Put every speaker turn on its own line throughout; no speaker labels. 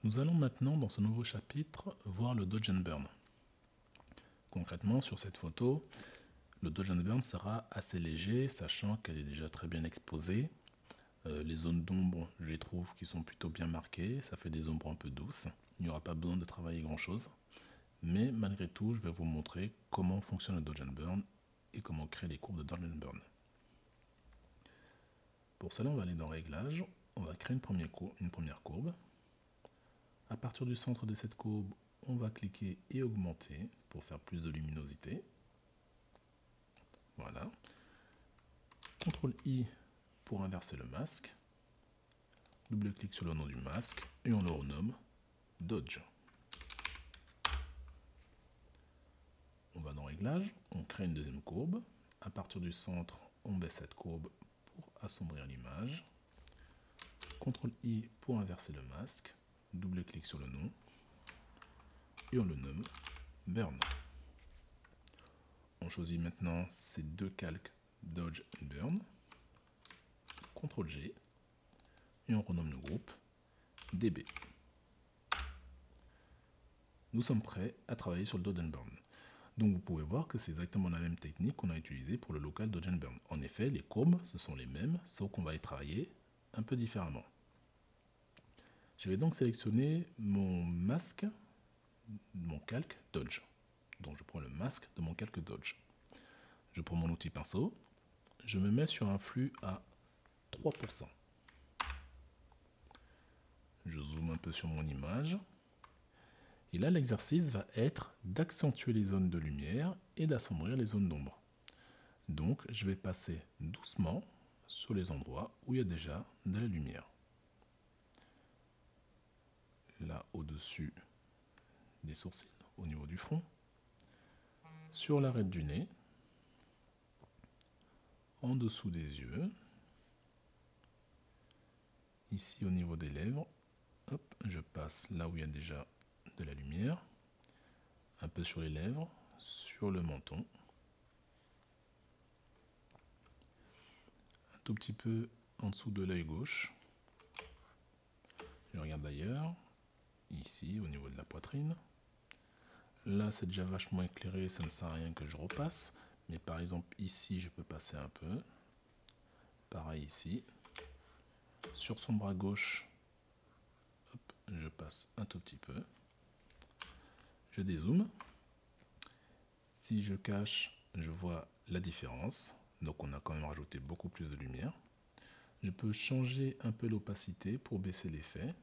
Nous allons maintenant, dans ce nouveau chapitre, voir le Dodge and Burn. Concrètement, sur cette photo, le Dodge and Burn sera assez léger, sachant qu'elle est déjà très bien exposée. Les zones d'ombre, je les trouve qui sont plutôt bien marquées, ça fait des ombres un peu douces. Il n'y aura pas besoin de travailler grand-chose. Mais malgré tout, je vais vous montrer comment fonctionne le Dodge and Burn et comment créer les courbes de Dodge and Burn. Pour cela, on va aller dans Réglages, on va créer une première courbe. À partir du centre de cette courbe, on va cliquer et augmenter pour faire plus de luminosité. Voilà. CTRL-I pour inverser le masque. Double-clic sur le nom du masque et on le renomme Dodge. On va dans Réglages, on crée une deuxième courbe. À partir du centre, on baisse cette courbe pour assombrir l'image. CTRL-I pour inverser le masque. Double-clic sur le nom et on le nomme Burn. On choisit maintenant ces deux calques Dodge et Burn. CTRL-G et on renomme le groupe DB. Nous sommes prêts à travailler sur le Dodge and Burn. Donc vous pouvez voir que c'est exactement la même technique qu'on a utilisée pour le local Dodge and Burn. En effet, les courbes, ce sont les mêmes, sauf qu'on va les travailler un peu différemment. Je vais donc sélectionner mon masque, mon calque Dodge. Donc je prends le masque de mon calque Dodge. Je prends mon outil pinceau, je me mets sur un flux à 3%. Je zoome un peu sur mon image. Et là, l'exercice va être d'accentuer les zones de lumière et d'assombrir les zones d'ombre. Donc, je vais passer doucement sur les endroits où il y a déjà de la lumière. Là, au-dessus des sourcils, au niveau du front, sur l'arête du nez, en dessous des yeux, ici au niveau des lèvres, hop, je passe là où il y a déjà de la lumière, un peu sur les lèvres, sur le menton, un tout petit peu en dessous de l'œil gauche. Je regarde d'ailleurs, ici au niveau de la poitrine. Là c'est déjà vachement éclairé, ça ne sert à rien que je repasse, mais par exemple ici je peux passer un peu. Pareil ici. Sur son bras gauche, hop, je passe un tout petit peu. Je dézoome. Si je cache, je vois la différence. Donc on a quand même rajouté beaucoup plus de lumière. Je peux changer un peu l'opacité pour baisser l'effet.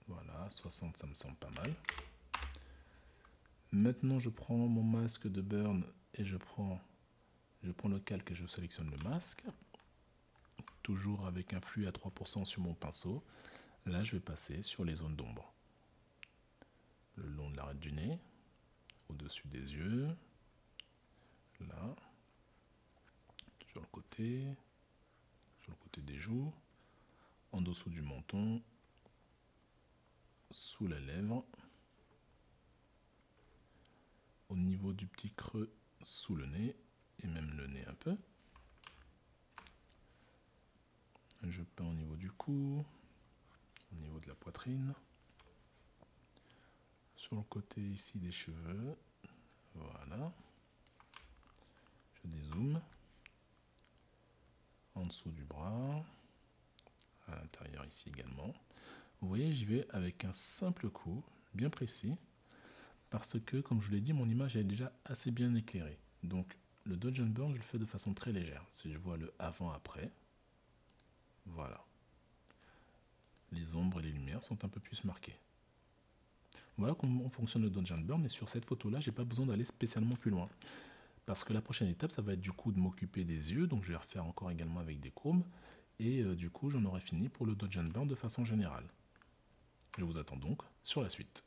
Voilà, 60 ça me semble pas mal. Maintenant je prends mon masque de burn et je prends le calque et je sélectionne le masque. Toujours avec un flux à 3% sur mon pinceau. Là je vais passer sur les zones d'ombre. Le long de l'arête du nez, au-dessus des yeux, là, sur le côté des joues, en dessous du menton, sous la lèvre, au niveau du petit creux sous le nez, et même le nez un peu. Je peins au niveau du cou, au niveau de la poitrine, sur le côté ici des cheveux, voilà. Je dézoome, en dessous du bras, à l'intérieur ici également. Vous voyez, j'y vais avec un simple coup, bien précis, parce que, comme je vous l'ai dit, mon image est déjà assez bien éclairée. Donc, le Dodge and Burn, je le fais de façon très légère. Si je vois le avant-après, voilà. Les ombres et les lumières sont un peu plus marquées. Voilà comment fonctionne le Dodge and Burn, et sur cette photo-là, j'ai pas besoin d'aller spécialement plus loin. Parce que la prochaine étape, ça va être du coup de m'occuper des yeux, donc je vais refaire encore également avec des courbes, et du coup, j'en aurai fini pour le Dodge and Burn de façon générale. Je vous attends donc sur la suite.